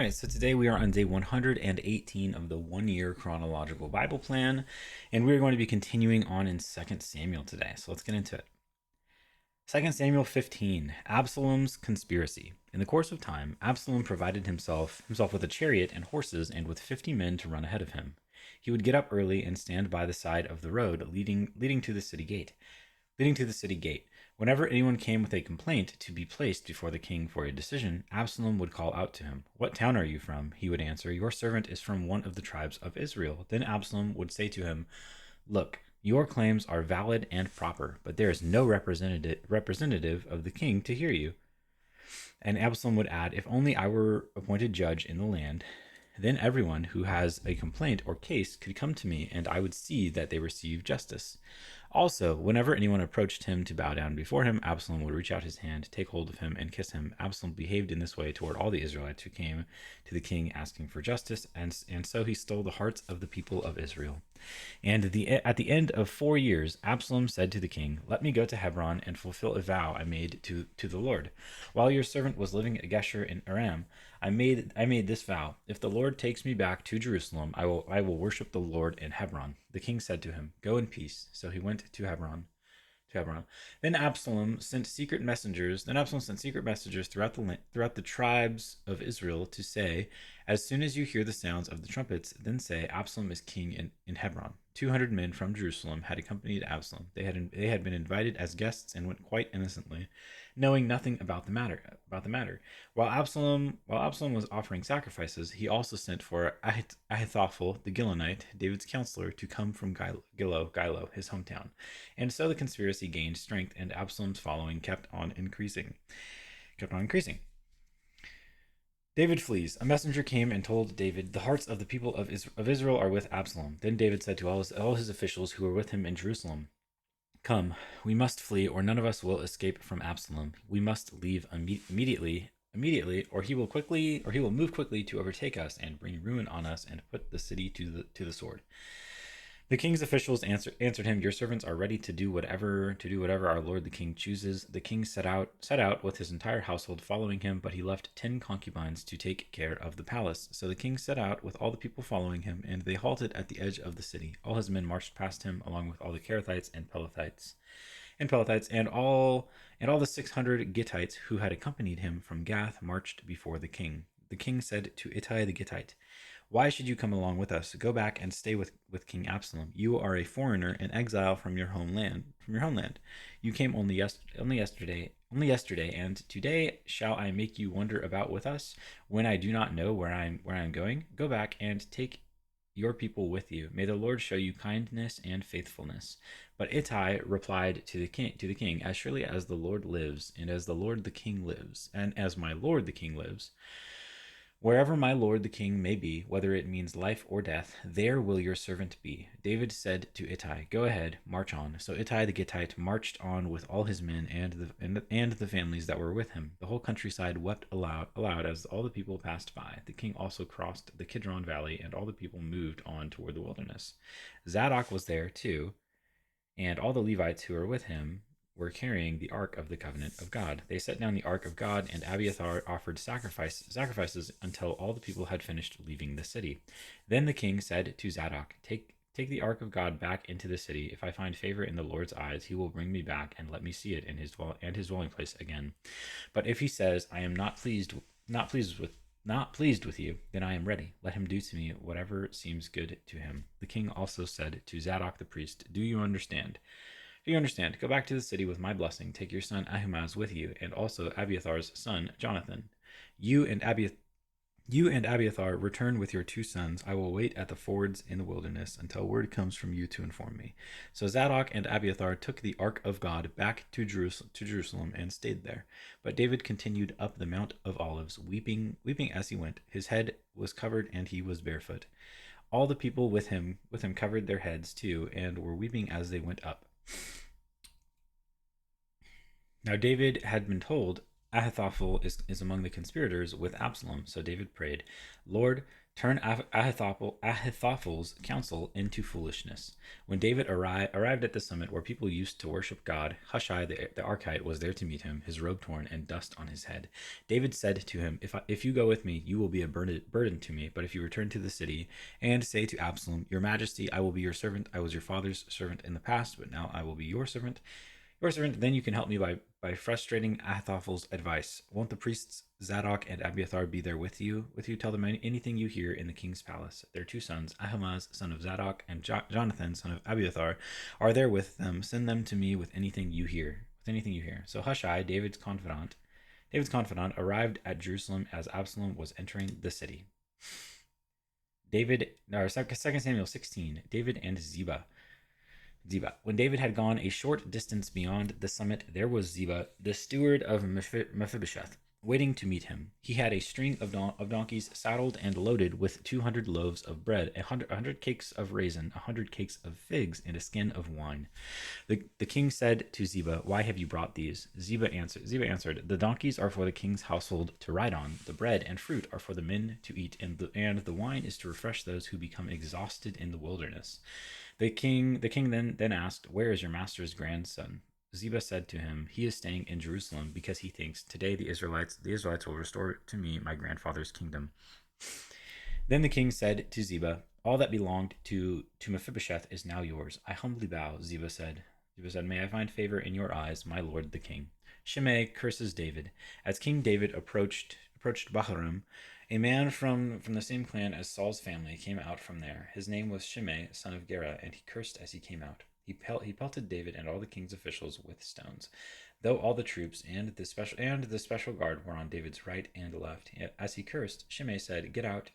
All right, so today we are on day 118 of the 1 year chronological Bible plan, and we're going to be continuing on in 2 Samuel today. So let's get into it. 2 Samuel 15, Absalom's conspiracy. In the course of time, Absalom provided himself with a chariot and horses and with 50 men to run ahead of him. He would get up early and stand by the side of the road leading to the city gate. Whenever anyone came with a complaint to be placed before the king for a decision, Absalom would call out to him, "What town are you from?" He would answer, "Your servant is from one of the tribes of Israel." Then Absalom would say to him, "Look, your claims are valid and proper, but there is no representative of the king to hear you." And Absalom would add, "If only I were appointed judge in the land, then everyone who has a complaint or case could come to me, and I would see that they receive justice." Also, whenever anyone approached him to bow down before him, Absalom would reach out his hand, take hold of him, and kiss him. Absalom behaved in this way toward all the Israelites who came to the king asking for justice, and so he stole the hearts of the people of Israel. And at the end of 4 years, Absalom said to the king, "Let me go to Hebron and fulfill a vow I made to the Lord. While your servant was living at Geshur in Aram, I made this vow: If the Lord takes me back to Jerusalem, I will worship the Lord in Hebron." The king said to him, "Go in peace." So he went to Hebron. Then Absalom sent secret messengers. Throughout the tribes of Israel to say, "As soon as you hear the sounds of the trumpets, then say, Absalom is king in Hebron." 200 men from Jerusalem had accompanied Absalom. They had been invited as guests and went quite innocently, knowing nothing about the matter. While Absalom was offering sacrifices, he also sent for Ahithophel the Gilonite, David's counselor, to come from Gilo, his hometown. And so the conspiracy gained strength, and Absalom's following kept on increasing. David flees. A messenger came and told David, "The hearts of the people of Israel are with Absalom." Then David said to all his officials who were with him in Jerusalem, "Come, we must flee, or none of us will escape from Absalom. We must leave immediately, or he will move quickly to overtake us and bring ruin on us and put the city to the sword." The king's officials answered him, "Your servants are ready to do whatever our lord the king chooses." The king set out with his entire household following him, but he left 10 concubines to take care of the palace. So the king set out with all the people following him, and they halted at the edge of the city. All his men marched past him, along with all the Kerethites and Pelethites, and all the 600 Gittites who had accompanied him from Gath marched before the king. The king said to Ittai the Gittite, "Why should you come along with us? Go back and stay with King Absalom. You are a foreigner, an exile from your homeland. You came only yesterday, and today shall I make you wander about with us when I do not know where I'm going? Go back and take your people with you. May the Lord show you kindness and faithfulness." But Ittai replied to the king, "As surely as the Lord lives, and as the Lord the king lives, and as my lord the king lives, wherever my lord the king may be, whether it means life or death, there will your servant be." David said to Ittai, "Go ahead, march on." So Ittai the Gittite marched on with all his men and the families that were with him. The whole countryside wept aloud as all the people passed by. The king also crossed the Kidron Valley, and all the people moved on toward the wilderness. Zadok was there too, and all the Levites who were with him were carrying the ark of the covenant of God. They set down the ark of God, and Abiathar offered sacrifices until all the people had finished leaving the city. Then the king said to Zadok, Take the ark of God back into the city. If I find favor in the Lord's eyes, he will bring me back and let me see it in his dwelling place again. But if he says, I am not pleased with you, then I am ready. Let him do to me whatever seems good to him." The king also said to Zadok the priest, "Do you understand? Go back to the city with my blessing. Take your son Ahimaaz with you, and also Abiathar's son Jonathan. You and Abiathar return with your 2 sons. I will wait at the fords in the wilderness until word comes from you to inform me." So Zadok and Abiathar took the ark of God back to Jerusalem and stayed there. But David continued up the Mount of Olives, weeping as he went. His head was covered, and he was barefoot. All the people with him covered their heads too, and were weeping as they went up. Now David had been told, "Ahithophel is among the conspirators with Absalom." So David prayed, "Lord, turn Ahithophel's counsel into foolishness. When David arrived at the summit where people used to worship God, Hushai the Archite was there to meet him, his robe torn and dust on his head. David said to him, if you go with me, you will be a burden to me. But if you return to the city and say to Absalom, Your Majesty, I will be your servant. I was your father's servant in the past, but now I will be your servant. Then you can help me by frustrating Ahithophel's advice. Won't the priests Zadok and Abiathar be there with you? Tell them anything you hear in the king's palace. Their two sons, Ahimaaz, son of Zadok, and Jonathan, son of Abiathar, are there with them. Send them to me with anything you hear. So Hushai, David's confidant, arrived at Jerusalem as Absalom was entering the city. 2 Samuel 16. David and Ziba. When David had gone a short distance beyond the summit, there was Ziba, the steward of Mephibosheth, waiting to meet him. He had a string of donkeys saddled and loaded with 200 loaves of bread, 100 cakes of raisin, 100 cakes of figs, and a skin of wine. The king said to Ziba, Why have you brought these? Ziba answered, The donkeys are for the king's household to ride on. The bread and fruit are for the men to eat, and the wine is to refresh those who become exhausted in the wilderness. The king then asked, Where is your master's grandson? Ziba said to him, He is staying in Jerusalem because he thinks, Today the Israelites will restore to me my grandfather's kingdom. Then the king said to Ziba, All that belonged to Mephibosheth is now yours. I humbly bow, Ziba said. May I find favor in your eyes, my lord the king. Shimei curses David. As King David approached Bahurim, a man from the same clan as Saul's family came out from there. His name was Shimei, son of Gera, and he cursed as he came out. He pelted David and all the king's officials with stones, though all the troops and the special guard were on David's right and left. As he cursed, Shimei said, Get out,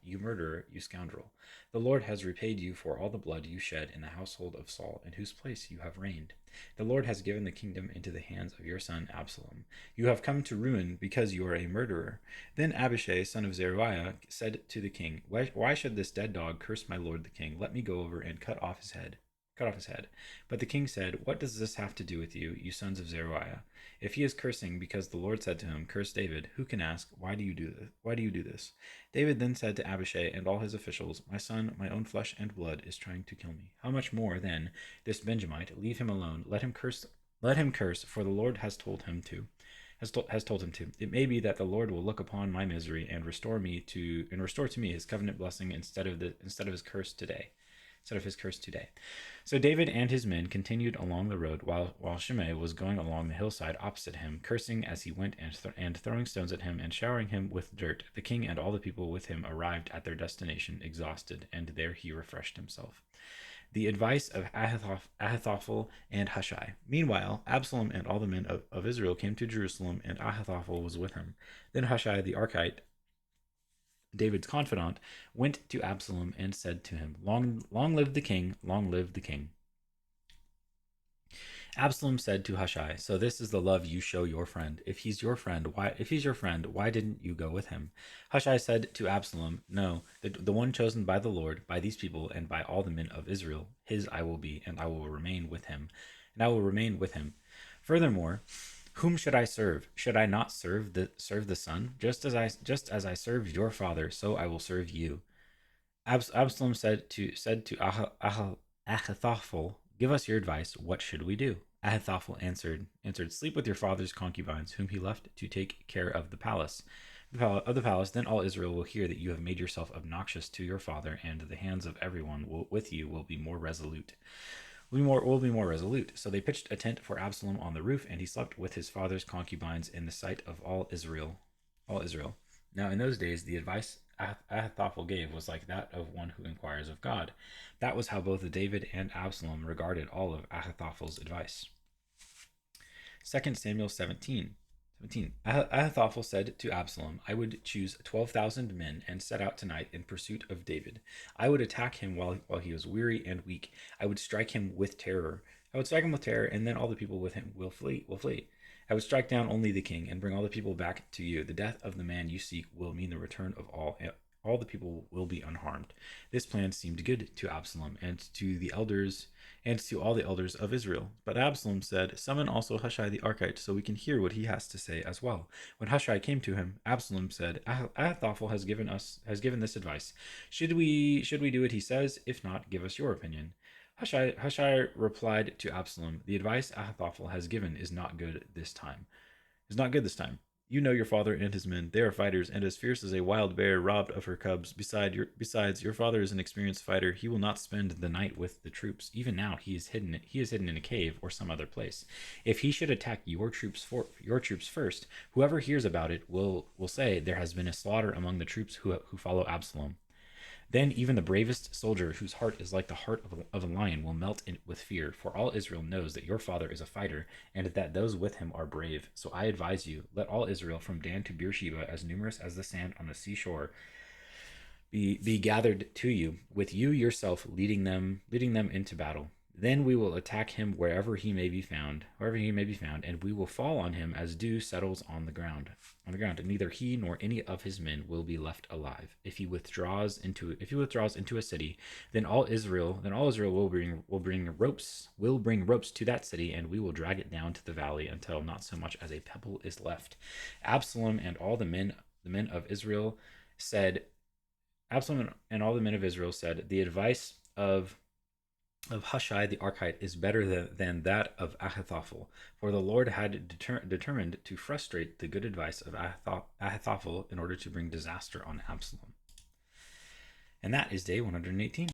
you murderer, you scoundrel. The Lord has repaid you for all the blood you shed in the household of Saul, in whose place you have reigned. The Lord has given the kingdom into the hands of your son Absalom. You have come to ruin because you are a murderer. Then Abishai, son of Zeruiah, said to the king, Why should this dead dog curse my lord the king? Let me go over and cut off his head. But the king said, What does this have to do with you, you sons of Zeruiah? If he is cursing because the Lord said to him, Curse David, who can ask, Why do you do this? David then said to Abishai and all his officials, My son, my own flesh and blood, is trying to kill me. How much more, then, this Benjamite? Leave him alone. Let him curse, for the Lord has told him to. It may be that the Lord will look upon my misery and restore to me his covenant blessing instead of his curse today. So David and his men continued along the road while Shimei was going along the hillside opposite him, cursing as he went and throwing stones at him and showering him with dirt. The king and all the people with him arrived at their destination exhausted, and there he refreshed himself. The advice of Ahithophel and Hushai. Meanwhile, Absalom and all the men of Israel came to Jerusalem, and Ahithophel was with him. Then Hushai the Archite, David's confidant, went to Absalom and said to him, Long live the king, long live the king. Absalom said to Hushai, So this is the love you show your friend. If he's your friend, why didn't you go with him? Hushai said to Absalom, No, the one chosen by the Lord, by these people, and by all the men of Israel, his I will be, and I will remain with him. Furthermore, whom should I serve? Should I not serve the son? Just as I served your father, so I will serve you. Absalom said to Ahithophel, Give us your advice. What should we do? Ahithophel answered, Sleep with your father's concubines, whom he left to take care of the palace. Then all Israel will hear that you have made yourself obnoxious to your father, and the hands of everyone with you will be more resolute. So they pitched a tent for Absalom on the roof, and he slept with his father's concubines in the sight of all Israel. Now in those days, the advice Ahithophel gave was like that of one who inquires of God. That was how both David and Absalom regarded all of Ahithophel's advice. 2 Samuel 17. Ahithophel said to Absalom, I would choose 12,000 men and set out tonight in pursuit of David. I would attack him while he was weary and weak. I would strike him with terror, and then all the people with him will flee. I would strike down only the king and bring all the people back to you. The death of the man you seek will mean the return of all all the people will be unharmed. This plan seemed good to Absalom and to the elders and to all the elders of Israel. But Absalom said, "Summon also Hushai the Archite, so we can hear what he has to say as well." When Hushai came to him, Absalom said, "Ahithophel has given this advice. Should we do what he says? If not, give us your opinion." Hushai replied to Absalom, "The advice Ahithophel has given is not good this time. Is not good this time. You know your father and his men. They are fighters, and as fierce as a wild bear robbed of her cubs. Besides, your father is an experienced fighter. He will not spend the night with the troops. Even now, he is hidden in a cave or some other place. If he should attack your troops first, whoever hears about it will say there has been a slaughter among the troops who follow Absalom. Then even the bravest soldier, whose heart is like the heart of a lion, will melt with fear, for all Israel knows that your father is a fighter, and that those with him are brave. So I advise you, let all Israel, from Dan to Beersheba, as numerous as the sand on the seashore, be gathered to you, with you yourself leading them into battle. Then we will attack him wherever he may be found, and we will fall on him as dew settles on the ground. And neither he nor any of his men will be left alive. If he withdraws into a city, then all Israel will bring ropes to that city, and we will drag it down to the valley until not so much as a pebble is left." Absalom and all the men of Israel said, "The advice of Hushai the Archite is better than that of Ahithophel, for the Lord had determined to frustrate the good advice of Ahithophel in order to bring disaster on Absalom." And that is day 118.